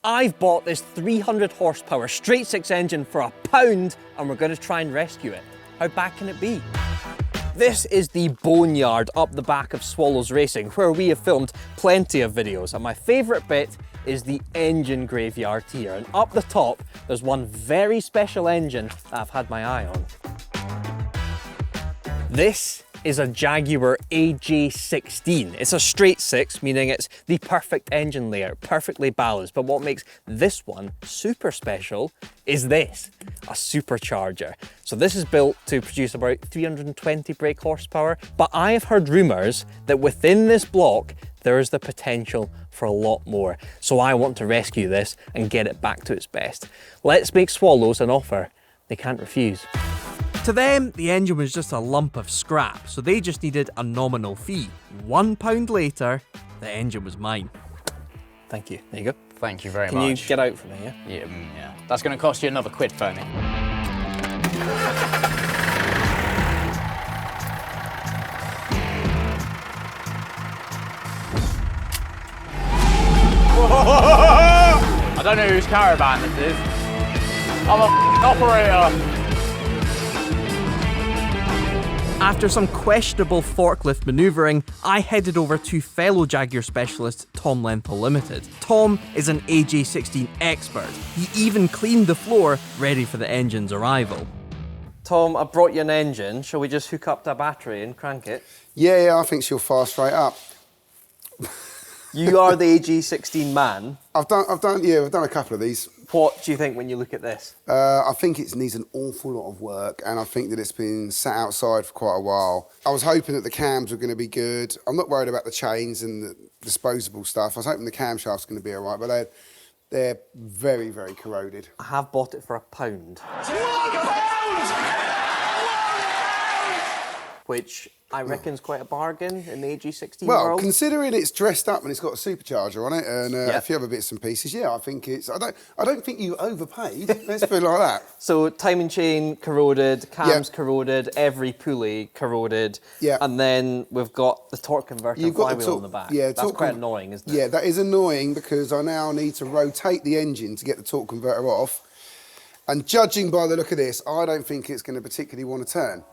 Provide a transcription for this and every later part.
I've bought this 300 horsepower straight six engine for £1 and we're going to try and rescue it. How bad can it be? This is the boneyard up the back of Swallows Racing, where we have filmed plenty of videos, and my favourite bit is the engine graveyard here. And up the top, there's one very special engine that I've had my eye on. This is a Jaguar AJ16. It's a straight six, meaning it's the perfect engine layout, perfectly balanced. But what makes this one super special is this, a supercharger. So this is built to produce about 320 brake horsepower, but I have heard rumours that within this block, there is the potential for a lot more. So I want to rescue this and get it back to its best. Let's make Swallows an offer they can't refuse. To them, the engine was just a lump of scrap, so they just needed a nominal fee. £1 later, the engine was mine. Thank you. There you go. Thank you very much. Can you get out for me, yeah? Yeah. That's going to cost you another £1, Fernie. I don't know whose caravan this is. I'm a operator. After some questionable forklift manoeuvring, I headed over to fellow Jaguar specialist Tom Lenthal Limited. Tom is an AJ16 expert. He even cleaned the floor ready for the engine's arrival. Tom, I brought you an engine. Shall we just hook up the battery and crank it? Yeah, I think she'll fire straight up. You are the AJ16 man. I've done a couple of these. What do you think when you look at this? I think it needs an awful lot of work, and I think that it's been sat outside for quite a while. I was hoping that the cams were going to be good. I'm not worried about the chains and the disposable stuff. I was hoping the camshaft's going to be all right, but they're very, very corroded. I have bought it for £1. Which I reckon is quite a bargain in the AJ16 well, world. Considering it's dressed up and it's got a supercharger on it and a few other bits and pieces, yeah, I think it's. I don't think you overpaid. Let's put it like that. So timing chain corroded, cams corroded, every pulley corroded, and then we've got the torque converter flywheel on the back. Yeah, that's quite annoying, isn't it? Yeah, that is annoying because I now need to rotate the engine to get the torque converter off. And judging by the look of this, I don't think it's going to particularly want to turn.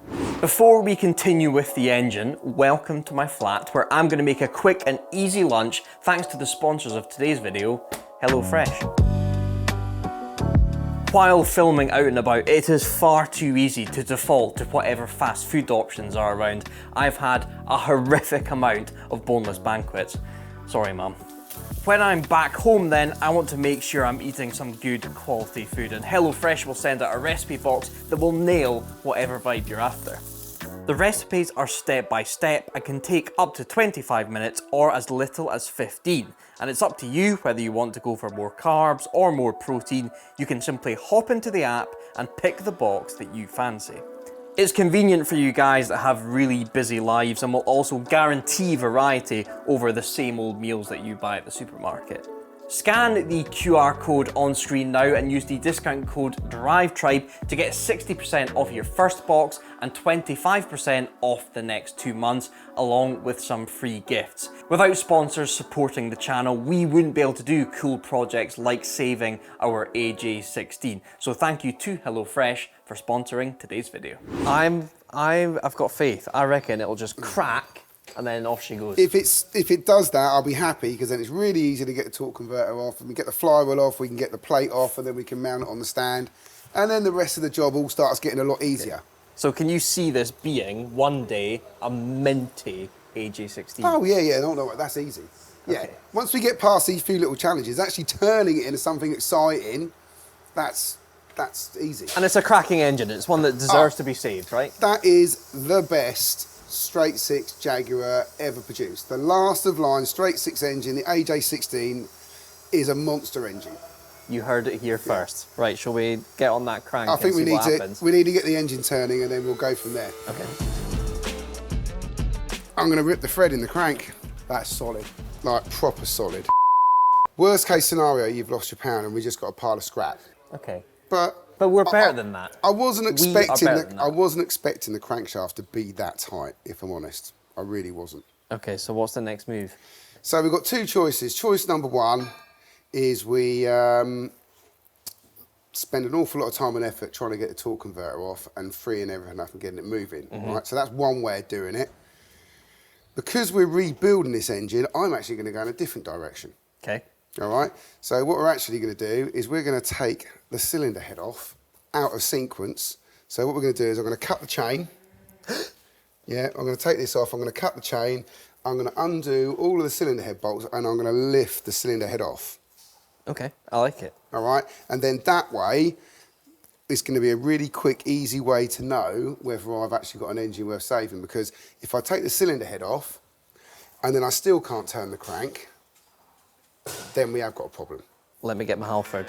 Before we continue with the engine, welcome to my flat where I'm going to make a quick and easy lunch thanks to the sponsors of today's video, HelloFresh. While filming out and about, it is far too easy to default to whatever fast food options are around. I've had a horrific amount of boneless banquets. Sorry, Mum. When I'm back home then, I want to make sure I'm eating some good quality food, and HelloFresh will send out a recipe box that will nail whatever vibe you're after. The recipes are step by step and can take up to 25 minutes or as little as 15. And it's up to you whether you want to go for more carbs or more protein. You can simply hop into the app and pick the box that you fancy. It's convenient for you guys that have really busy lives and will also guarantee variety over the same old meals that you buy at the supermarket. Scan the QR code on screen now and use the discount code DRIVETRIBE to get 60% off your first box and 25% off the next 2 months, along with some free gifts. Without sponsors supporting the channel, we wouldn't be able to do cool projects like saving our AJ16. So thank you to HelloFresh for sponsoring today's video. I've got faith. I reckon it'll just crack and then off she goes. If it does that, I'll be happy because then it's really easy to get the torque converter off, and we get the flywheel off, we can get the plate off, and then we can mount it on the stand, and then the rest of the job all starts getting a lot easier. So can you see this being one day a minty AJ16? Oh yeah, no, that's easy. Yeah, okay. Once we get past these few little challenges, actually turning it into something exciting, that's easy. And it's a cracking engine. It's one that deserves to be saved, right? That is the best straight six Jaguar ever produced. The last of line straight six engine, the AJ16, is a monster engine. You heard it here first. Right, shall we get on that crank? I think we need to get the engine turning and then we'll go from there. Okay. I'm going to rip the thread in the crank. That's solid, like proper solid. Worst case scenario, you've lost your pound and we just got a pile of scrap. Okay. But we're better than that. I wasn't expecting the crankshaft to be that tight, if I'm honest. I really wasn't. Okay, so what's the next move? So we've got two choices. Choice number one is we spend an awful lot of time and effort trying to get the torque converter off and freeing everything up and getting it moving. Right? So that's one way of doing it. Because we're rebuilding this engine, I'm actually going to go in a different direction. Okay. All right. So what we're actually going to do is we're going to take the cylinder head off out of sequence. So what we're going to do is I'm going to cut the chain. Yeah, I'm going to take this off. I'm going to cut the chain. I'm going to undo all of the cylinder head bolts and I'm going to lift the cylinder head off. Okay, I like it. All right. And then that way, it's going to be a really quick, easy way to know whether I've actually got an engine worth saving. Because if I take the cylinder head off and then I still can't turn the crank, then we have got a problem. Let me get my Halford.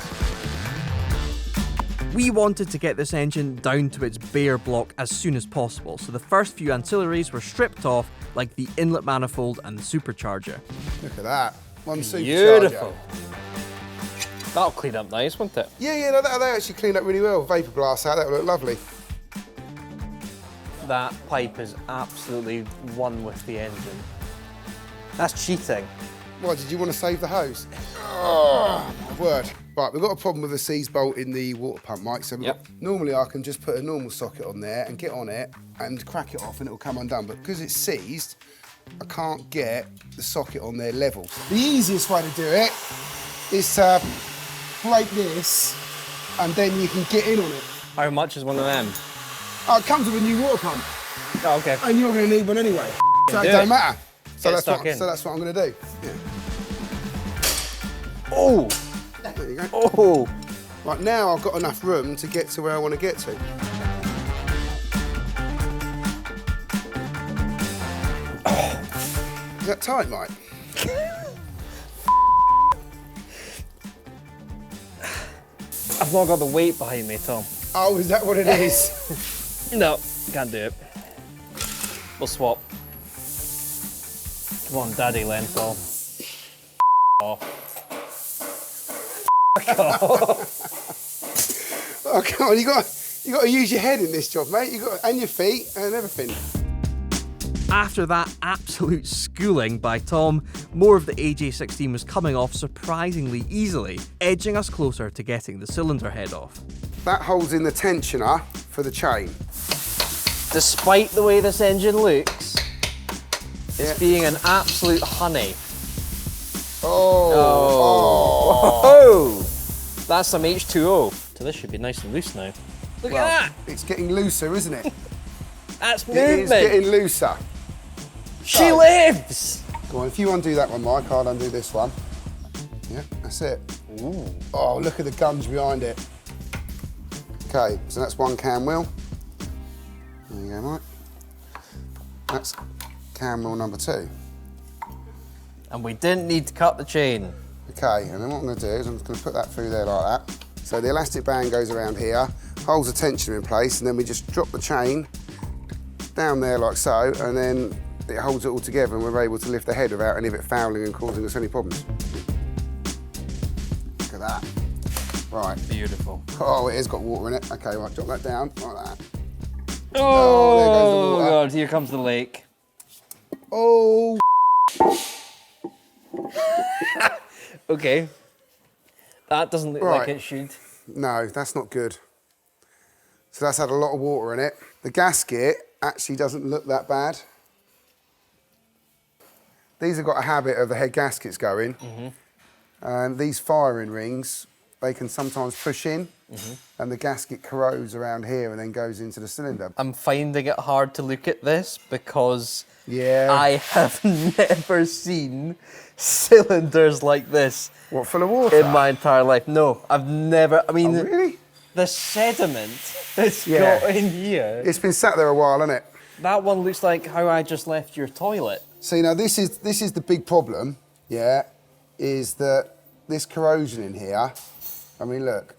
We wanted to get this engine down to its bare block as soon as possible, so the first few ancillaries were stripped off, like the inlet manifold and the supercharger. Look at that. One supercharger. Beautiful. That'll clean up nice, won't it? Yeah, no, they actually cleaned up really well. Vapour blast out, that will look lovely. That pipe is absolutely one with the engine. That's cheating. Why, did you want to save the hose? Oh, my word. Right, we've got a problem with the seize bolt in the water pump, Mike. So normally I can just put a normal socket on there and get on it and crack it off and it'll come undone. But because it's seized, I can't get the socket on there level. The easiest way to do it is to break this and then you can get in on it. How much is one of them? Oh, it comes with a new water pump. Oh, okay. And you're going to need one anyway. So it don't matter. So that's what I'm going to do. Yeah. Oh! There you go. Oh! Right, now I've got enough room to get to where I want to get to. Oh. Is that tight, Mike? I've not got the weight behind me, Tom. Oh, is that what it is? No, can't do it. We'll swap. Come on, daddy length off. Oh, come on, you got to use your head in this job, mate. And your feet and everything. After that absolute schooling by Tom, more of the AJ16 was coming off surprisingly easily, edging us closer to getting the cylinder head off. That holds in the tensioner for the chain. Despite the way this engine looks, it's being an absolute honey. Oh. That's some H2O. So this should be nice and loose now. Look at that. It's getting looser, isn't it? That's movement. It is getting looser. She lives. Go on, if you undo that one, Mike, I'll undo this one. Yeah, that's it. Ooh. Oh, look at the guns behind it. Okay, so that's one cam wheel. There you go, Mike. That's cam wheel number 2. And we didn't need to cut the chain. Okay, and then what I'm going to do is I'm just going to put that through there like that. So the elastic band goes around here, holds the tensioner in place, and then we just drop the chain down there like so, and then it holds it all together and we're able to lift the head without any of it fouling and causing us any problems. Look at that. Right. Beautiful. Oh, it has got water in it. Okay, right, drop that down like that. Oh, there goes the water. God, here comes the lake. Oh, Okay. That doesn't look like it should. no, that's not good. So that's had a lot of water in it. The gasket actually doesn't look that bad. These have got a habit of the head gaskets going. And these firing rings, they can sometimes push in and the gasket corrodes around here and then goes into the cylinder. I'm finding it hard to look at this because Yeah. I have never seen cylinders like this. What, full of water? In my entire life. No, I've never, I mean, Oh, really? the sediment that's Yeah. got in here. It's been sat there a while, hasn't it? That one looks like how I just left your toilet. See, now this is the big problem, yeah, is that this corrosion in here, I mean, look,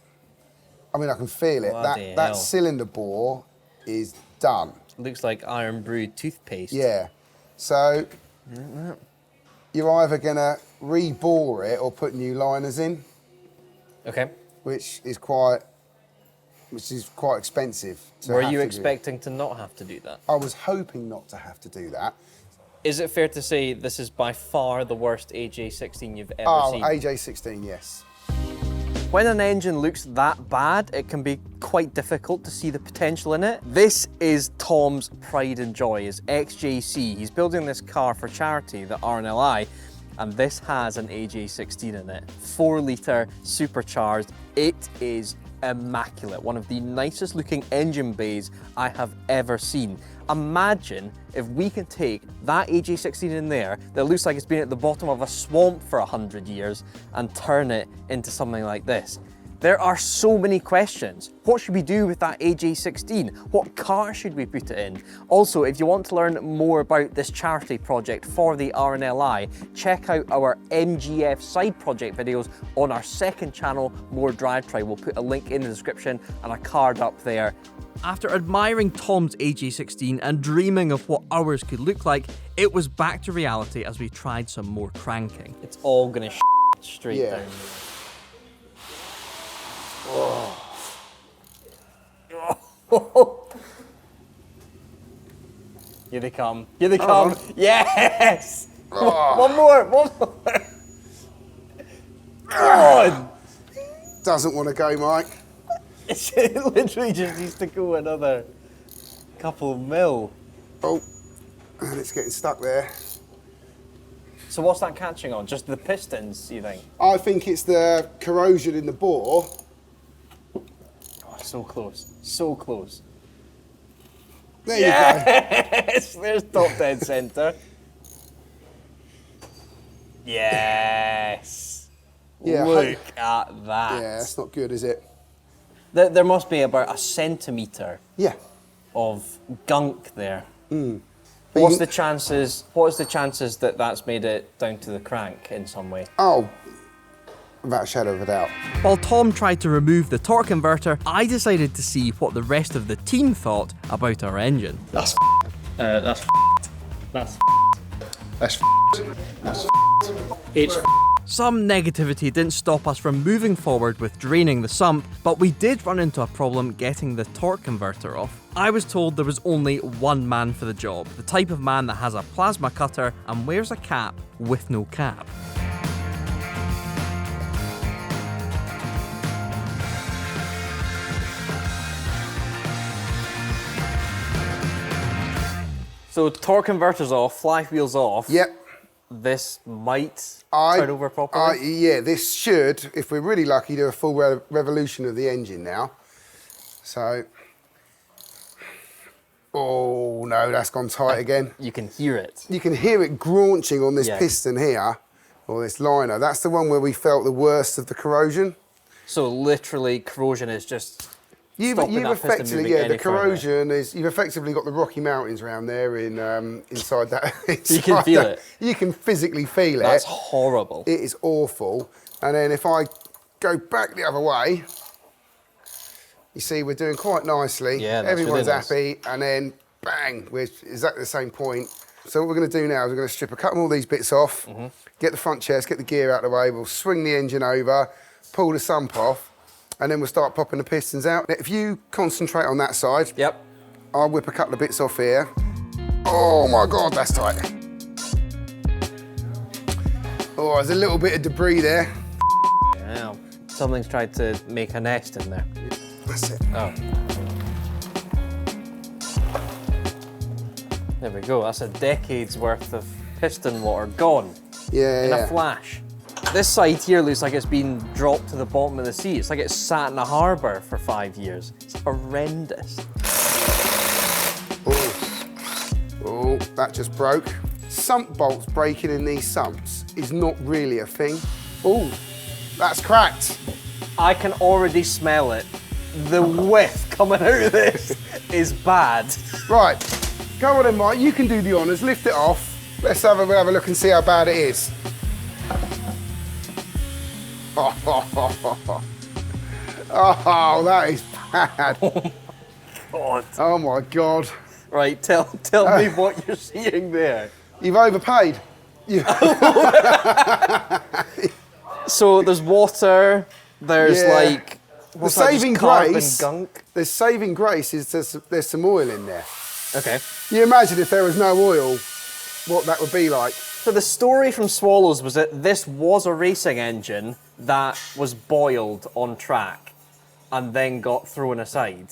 I can feel it. Bloody hell. That cylinder bore is done. Looks like iron brewed toothpaste. Yeah. So you're either gonna re-bore it or put new liners in, Okay. which is quite expensive. to Were have you to do. expecting to not have to do that? I was hoping not to have to do that. Is it fair to say this is by far the worst AJ16 you've ever Oh, seen? AJ16, yes. When an engine looks that bad, it can be quite difficult to see the potential in it. This is Tom's pride and joy, his XJC. He's building this car for charity, the RNLI, and this has an AJ16 in it. 4 litre, supercharged. It is immaculate. One of the nicest looking engine bays I have ever seen. Imagine if we can take that AJ16 in there that looks like it's been at the bottom of a swamp for 100 years and turn it into something like this. There are so many questions. What should we do with that AJ16? What car should we put it in? Also, if you want to learn more about this charity project for the RNLI, check out our MGF side project videos on our second channel, More DRIVETRIBE. We'll put a link in the description and a card up there. After admiring Tom's AJ16 and dreaming of what ours could look like, it was back to reality as we tried some more cranking. It's all gonna straight Yeah. down. Here they come. Here they come. Yes! One more. God! Doesn't want to go, Mike. It literally just needs to go another couple of mil. Oh, and it's getting stuck there. So what's that catching on? Just the pistons, you think? I think it's the corrosion in the bore. Oh, so close. So close. There you go. Yes! There's top dead centre. Yes! Yeah, Look at that. Yeah, that's not good, is it? There must be about a centimetre Yeah. of gunk there. But What you is the chances that that's made it down to the crank in some way? Oh, without a shadow of a doubt. While Tom tried to remove the torque converter, I decided to see what the rest of the team thought about our engine. Some negativity didn't stop us from moving forward with draining the sump, but we did run into a problem getting the torque converter off. I was told there was only one man for the job, the type of man that has a plasma cutter and wears a cap with no cap. So torque converter's off, flywheel's off. Yep. This might turn over properly. Yeah, this should, if we're really lucky, do a full revolution of the engine now. So, oh no, that's gone tight again. You can hear it. You can hear it graunching on this Yeah. piston here, or this liner. That's the one where we felt the worst of the corrosion. So literally corrosion is just You've stopping that piston effectively, moving yeah, any the corrosion is, you've effectively got the Rocky Mountains around there in inside that. You can feel it. You can physically feel That's it. horrible. It is awful. And then if I go back the other way, you see we're doing quite nicely. Yeah, that's everyone's really nice. happy, and then bang, we're exactly the same point. So what we're going to do now is we're going to strip a couple more of these bits off, get the front chest, get the gear out of the way. We'll swing the engine over, pull the sump off, and then we'll start popping the pistons out. If you concentrate on that side, Yep. I'll whip a couple of bits off here. Oh my God, that's tight. Oh, there's a little bit of debris there. Wow. Something's tried to make a nest in there. That's it. Oh. There we go. That's a decade's worth of piston water gone Yeah, in yeah. a flash. This side here looks like it's been dropped to the bottom of the sea. It's like it's sat in a harbour for 5 years. It's horrendous. Oh, that just broke. Sump bolts breaking in these sumps is not really a thing. Oh, that's cracked. I can already smell it. The whiff coming out of this is bad. Right, go on then, Mike. You can do the honours. Lift it off. Let's have a look and see how bad it is. Oh, that is bad. God. Oh my God. Right, tell me what you're seeing there. You've overpaid. So there's water, there's Yeah. like, The what's that, just saving carbon grace. gunk. The saving grace is there's some oil in there. Okay. You imagine if there was no oil, what that would be like. So the story from Swallows was that this was a racing engine that was boiled on track and then got thrown aside.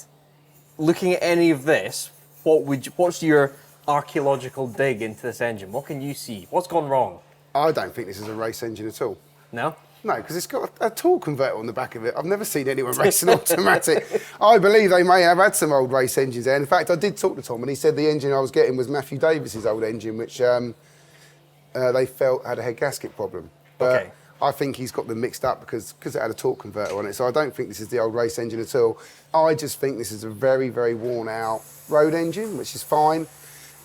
Looking at any of this, what's your archaeological dig into this engine? What can you see? What's gone wrong? I don't think this is a race engine at all. No? No, because it's got a torque converter on the back of it. I've never seen anyone race an automatic. I believe they may have had some old race engines there. In fact, I did talk to Tom and he said the engine I was getting was Matthew Davis's old engine, which they felt had a head gasket problem. But Okay. I think he's got them mixed up because it had a torque converter on it. So I don't think this is the old race engine at all. I just think this is a very, very worn out road engine, which is fine.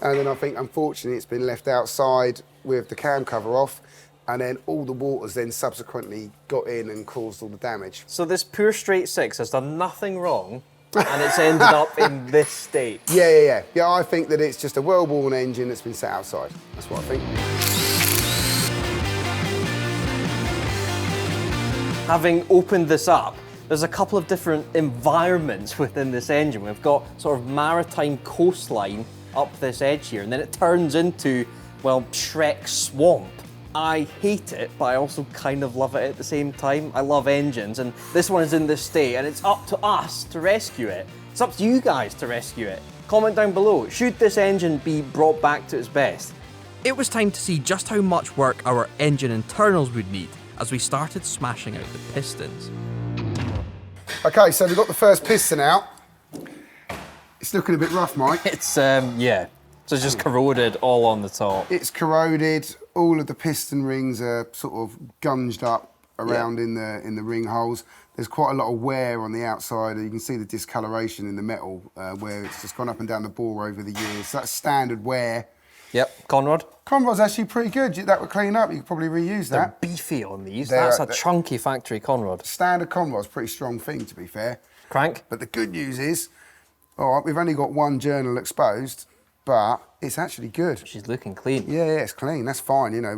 And then I think, unfortunately, it's been left outside with the cam cover off. And then all the water's then subsequently got in and caused all the damage. So this poor straight six has done nothing wrong and it's ended up in this state. Yeah. I think that it's just a well-worn engine that's been sat outside. That's what I think. Having opened this up, there's a couple of different environments within this engine. We've got sort of maritime coastline up this edge here, and then it turns into, well, Shrek's swamp. I hate it, but I also kind of love it at the same time. I love engines, and this one is in this state, and it's up to us to rescue it. It's up to you guys to rescue it. Comment down below, should this engine be brought back to its best? It was time to see just how much work our engine internals would need as we started smashing out the pistons. Okay, so we've got the first piston out. It's looking a bit rough, Mike. It's, yeah, so it's just corroded all on the top. It's corroded. All of the piston rings are sort of gunged up around in the ring holes. There's quite a lot of wear on the outside. You can see the discoloration in the metal where it's just gone up and down the bore over the years. So that's standard wear. Yep, Conrad? Conrod's actually pretty good. That would clean up. You could probably reuse They're that. beefy on these. They're- That's a chunky factory Conrad. Standard Conrod's a pretty strong thing, to be fair. Crank? But the good news is, all right, we've only got one journal exposed, but it's actually good. She's looking clean. Yeah, it's clean. That's fine. You know,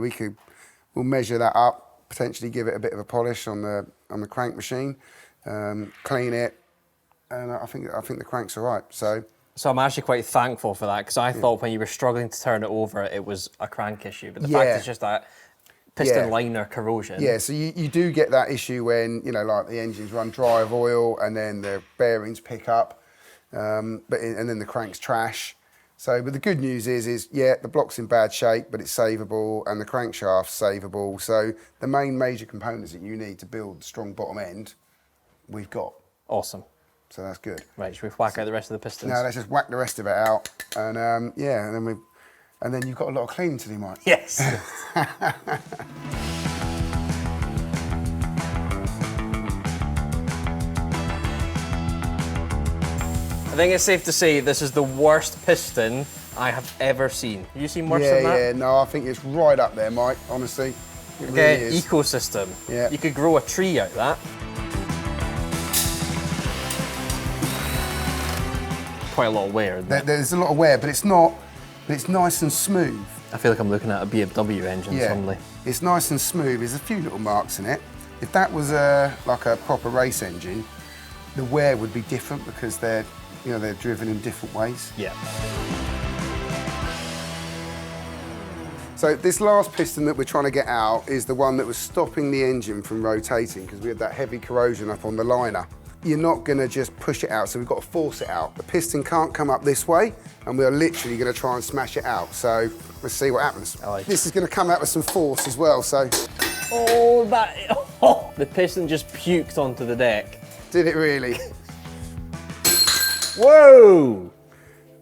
we'll measure that up, potentially give it a bit of a polish on the crank machine, clean it, and I think the crank's all right. So I'm actually quite thankful for that, because I thought when you were struggling to turn it over, it was a crank issue. But the fact it's just that piston liner corrosion. Yeah, so you do get that issue when, you know, like the engines run dry of oil and then the bearings pick up, and then the crank's trash. So, but the good news is the block's in bad shape, but it's savable, and the crankshaft's savable. So the main major components that you need to build a strong bottom end, we've got. Awesome. So that's good. Right, should we whack out the rest of the pistons? Now let's just whack the rest of it out, and and then you've got a lot of cleaning to do, Mike. Yes. I think it's safe to say this is the worst piston I have ever seen. Have you seen worse than that? Yeah, no, I think it's right up there, Mike, honestly. It Okay, really is. ecosystem. Yeah. You could grow a tree out of that. Quite a lot of wear, isn't it? There's a lot of wear, but it's not, but it's nice and smooth. I feel like I'm looking at a BMW engine suddenly. It's nice and smooth. There's a few little marks in it. If that was like a proper race engine, the wear would be different because they're driven in different ways. Yeah. So this last piston that we're trying to get out is the one that was stopping the engine from rotating because we had that heavy corrosion up on the liner. You're not going to just push it out, so we've got to force it out. The piston can't come up this way, and we're literally going to try and smash it out. So let's see what happens. This is going to come out with some force as well, so. Oh, the piston just puked onto the deck. Did it really? Whoa!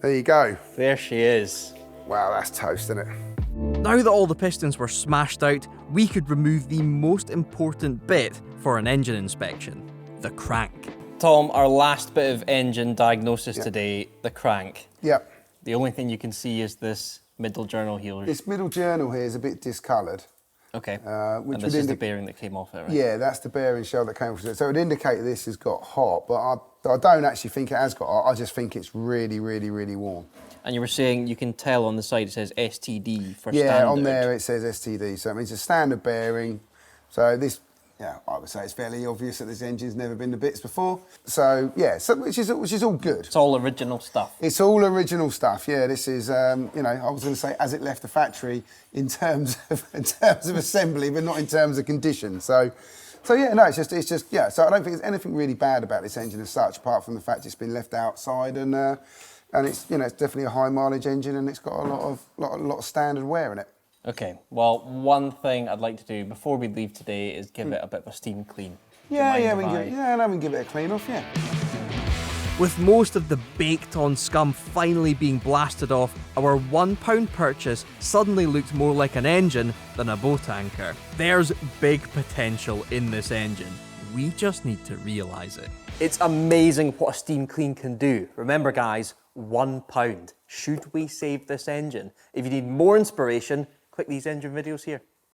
There you go. There she is. Wow, that's toast, isn't it? Now that all the pistons were smashed out, we could remove the most important bit for an engine inspection, the crank. Tom, our last bit of engine diagnosis today, the crank. Yep. The only thing you can see is this middle journal heel. This middle journal here is a bit discoloured. Okay. Which and this is the bearing that came off it, right? Yeah, that's the bearing shell that came off it. So it would indicate that this has got hot, but I don't actually think it has got hot. I just think it's really, really, really warm. And you were saying you can tell on the side it says STD for standard. Yeah, on there it says STD, so it means a standard bearing. So this yeah, I would say it's fairly obvious that this engine's never been to bits before. So yeah, which is all good. It's all original stuff. It's all original stuff. Yeah, this is you know, I was going to say as it left the factory in terms of assembly, but not in terms of condition. So yeah, no, it's just yeah. So I don't think there's anything really bad about this engine as such, apart from the fact it's been left outside and it's, you know, it's definitely a high mileage engine and it's got a lot of standard wear in it. Okay, well, one thing I'd like to do before we leave today is give it a bit of a steam clean. We can give it a clean off, yeah. With most of the baked-on scum finally being blasted off, our £1 purchase suddenly looked more like an engine than a boat anchor. There's big potential in this engine. We just need to realise it. It's amazing what a steam clean can do. Remember guys, £1. Should we save this engine? If you need more inspiration, click these engine videos here.